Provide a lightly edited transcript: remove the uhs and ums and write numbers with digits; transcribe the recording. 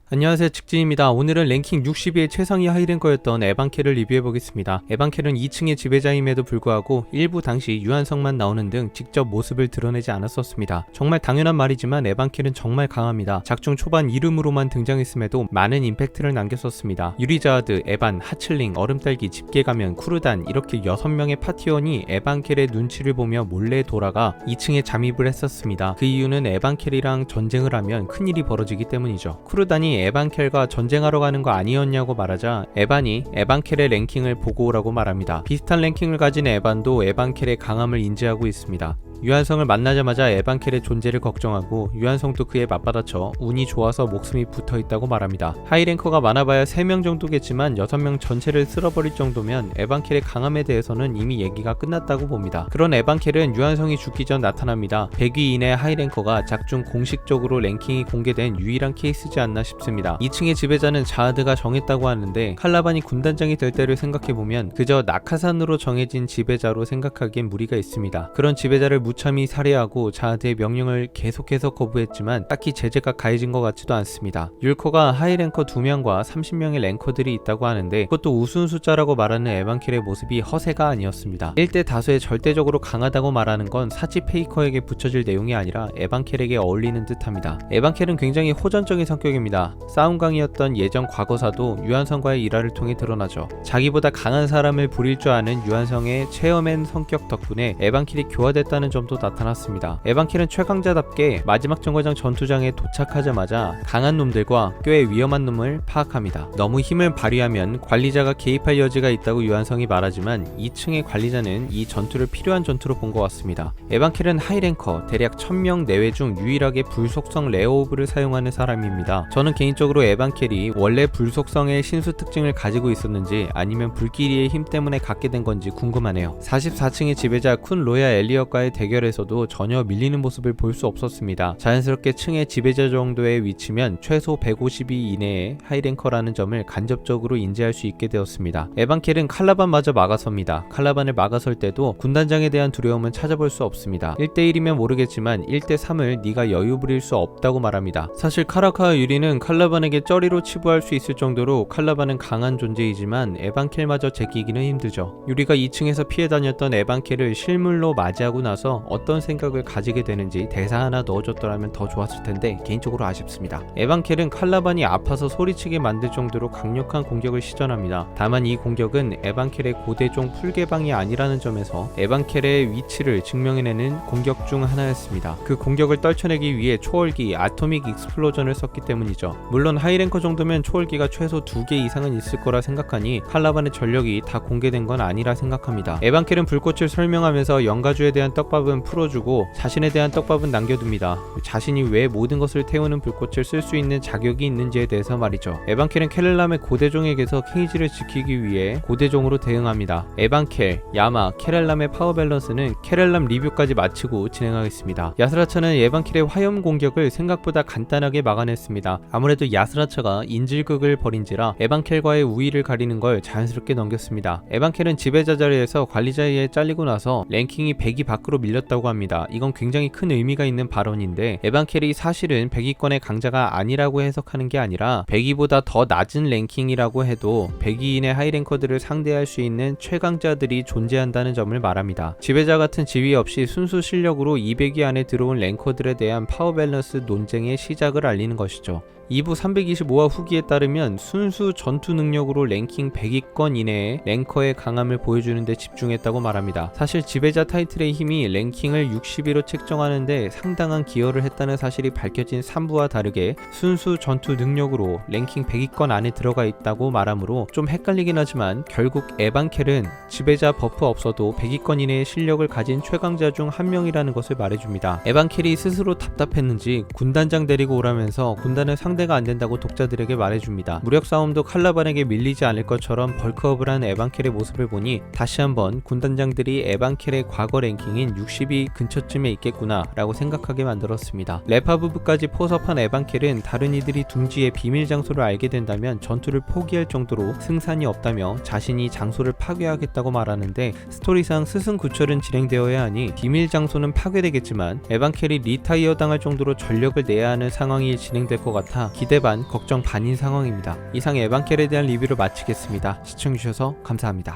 안녕하세요, 직진입니다. 오늘은 랭킹 60위의 최상위 하이랭커였던 에반켈을 리뷰해보겠습니다. 에반켈은 2층의 지배자임에도 불구하고 일부 당시 유한성만 나오는 등 직접 모습을 드러내지 않았었습니다. 정말 당연한 말이지만 에반켈은 정말 강합니다. 작중 초반 이름으로만 등장했음에도 많은 임팩트를 남겼었습니다. 유리자하드, 에반, 하칠링, 얼음딸기, 집게가면, 쿠르단 이렇게 6명의 파티원이 에반켈의 눈치를 보며 몰래 돌아가 2층에 잠입을 했었습니다. 그 이유는 에반켈이랑 전쟁을 하면 큰일이 벌어지기 때문이죠. 쿠르단이 에반켈과 전쟁하러 가는 거 아니었냐고 말하자 에반이 에반켈의 랭킹을 보고 오라고 말합니다. 비슷한 랭킹을 가진 에반도 에반켈의 강함을 인지하고 있습니다. 유한성을 만나자마자 에반켈의 존재를 걱정하고 유한성도 그에 맞받아쳐 운이 좋아서 목숨이 붙어있다고 말합니다. 하이랭커가 많아봐야 3명 정도겠지만 6명 전체를 쓸어버릴 정도면 에반켈의 강함에 대해서는 이미 얘기가 끝났다고 봅니다. 그런 에반켈은 유한성이 죽기 전 나타납니다. 100위 이내 하이랭커가 작중 공식적으로 랭킹이 공개된 유일한 케이스지 않나 싶습니다. 2층의 지배자는 자하드가 정했다고 하는데 칼라반이 군단장이 될 때를 생각해보면 그저 낙하산으로 정해진 지배자로 생각하기엔 무리가 있습니다. 그런 지배자를 무참히 살해하고 자하드의 명령을 계속해서 거부했지만 딱히 제재가 가해진 것 같지도 않습니다. 율커가 하이랭커 2명과 30명의 랭커들이 있다고 하는데 그것도 우스운 숫자라고 말하는 에반켈의 모습이 허세가 아니었습니다. 1대 다수에 절대적으로 강하다고 말하는 건 사치 페이커에게 붙여질 내용이 아니라 에반켈에게 어울리는 듯합니다. 에반켈은 굉장히 호전적인 성격입니다. 싸움강이었던 예전 과거사도 유한성과의 일화를 통해 드러나죠. 자기보다 강한 사람을 부릴 줄 아는 유한성의 체험맨 성격 덕분에 에반켈이 교화됐다는 점도 나타났습니다. 에반켈은 최강자답게 마지막 정거장 전투장에 도착하자마자 강한 놈들과 꽤 위험한 놈을 파악합니다. 너무 힘을 발휘하면 관리자가 개입할 여지가 있다고 유한성이 말하지만 2층의 관리자는 이 전투를 필요한 전투로 본 것 같습니다. 에반켈은 하이랭커 대략 1000명 내외 중 유일하게 불속성 레어오브를 사용하는 사람입니다. 저는 개인적으로 에반켈이 원래 불속성의 신수 특징을 가지고 있었는지 아니면 불길이의 힘 때문에 갖게 된 건지 궁금하네요. 44층의 지배자 쿤 로야 엘리엇과의 대결에서도 전혀 밀리는 모습을 볼 수 없었습니다. 자연스럽게 층의 지배자 정도의 위치면 최소 150위 이내의 하이랭커라는 점을 간접적으로 인지할 수 있게 되었습니다. 에반켈은 칼라반마저 막아섭니다. 칼라반을 막아설 때도 군단장에 대한 두려움은 찾아볼 수 없습니다. 1대1이면 모르겠지만 1대3을 네가 여유 부릴 수 없다고 말합니다. 사실 카라카와 유리는 칼라반에게 쩌리로 치부할 수 있을 정도로 칼라반은 강한 존재이지만 에반켈마저 제끼기는 힘들죠. 유리가 2층에서 피해 다녔던 에반켈을 실물로 맞이하고 나서 어떤 생각을 가지게 되는지 대사 하나 넣어줬더라면 더 좋았을 텐데 개인적으로 아쉽습니다. 에반켈은 칼라반이 아파서 소리치게 만들 정도로 강력한 공격을 시전합니다. 다만 이 공격은 에반켈의 고대종 풀개방이 아니라는 점에서 에반켈의 위치를 증명해내는 공격 중 하나였습니다. 그 공격을 떨쳐내기 위해 초월기 아토믹 익스플로전을 썼기 때문이죠. 물론 하이랭커 정도면 초월기가 최소 2개 이상은 있을 거라 생각하니 칼라반의 전력이 다 공개된 건 아니라 생각합니다. 에반켈은 불꽃을 설명하면서 영가주에 대한 떡밥은 풀어주고 자신에 대한 떡밥은 남겨둡니다. 자신이 왜 모든 것을 태우는 불꽃을 쓸 수 있는 자격이 있는지에 대해서 말이죠. 에반켈은 케렐람의 고대종에게서 케이지를 지키기 위해 고대종으로 대응합니다. 에반켈, 야마, 케렐람의 파워 밸런스는 케렐람 리뷰까지 마치고 진행하겠습니다. 야스라차는 에반켈의 화염 공격을 생각보다 간단하게 막아냈습니다. 아무래도 야스라차가 인질극을 벌인지라 에반켈과의 우위를 가리는 걸 자연스럽게 넘겼습니다. 에반켈은 지배자 자리에서 관리자에 의해 잘리고 나서 랭킹이 100위 밖으로 밀렸다고 합니다. 이건 굉장히 큰 의미가 있는 발언인데 에반켈이 사실은 100위권의 강자가 아니라고 해석하는 게 아니라 100위보다 더 낮은 랭킹이라고 해도 100위 이내 하이랭커들을 상대할 수 있는 최강자들이 존재한다는 점을 말합니다. 지배자 같은 지위 없이 순수 실력으로 200위 안에 들어온 랭커들에 대한 파워 밸런스 논쟁의 시작을 알리는 것이죠. 2부 325화 후기에 따르면 순수 전투 능력으로 랭킹 100위권 이내의 랭커의 강함을 보여주는 데 집중했다고 말합니다. 사실 지배자 타이틀의 힘이 랭킹을 60위로 책정하는데 상당한 기여를 했다는 사실이 밝혀진 3부와 다르게 순수 전투 능력으로 랭킹 100위권 안에 들어가 있다고 말하므로 좀 헷갈리긴 하지만 결국 에반켈은 지배자 버프 없어도 100위권 이내의 실력을 가진 최강자 중 한 명이라는 것을 말해줍니다. 에반켈이 스스로 답답했는지 군단장 데리고 오라면서 군단을 상대가 안 된다고 독자들에게 말해줍니다. 무력 싸움도 칼라반에게 밀리지 않을 것처럼 벌크업을 한 에반켈의 모습을 보니 다시 한번 군단장들이 에반켈의 과거 랭킹인 60위 근처쯤에 있겠구나 라고 생각하게 만들었습니다. 레파부부까지 포섭한 에반켈은 다른 이들이 둥지의 비밀 장소를 알게 된다면 전투를 포기할 정도로 승산이 없다며 자신이 장소를 파괴하겠다고 말하는데 스토리상 스승구철은 진행되어야 하니 비밀 장소는 파괴되겠지만 에반켈이 리타이어 당할 정도로 전력을 내야 하는 상황이 진행될 것 같아 보니까 기대 반 걱정 반인 상황입니다. 이상 에반켈에 대한 리뷰를 마치겠습니다. 시청해주셔서 감사합니다.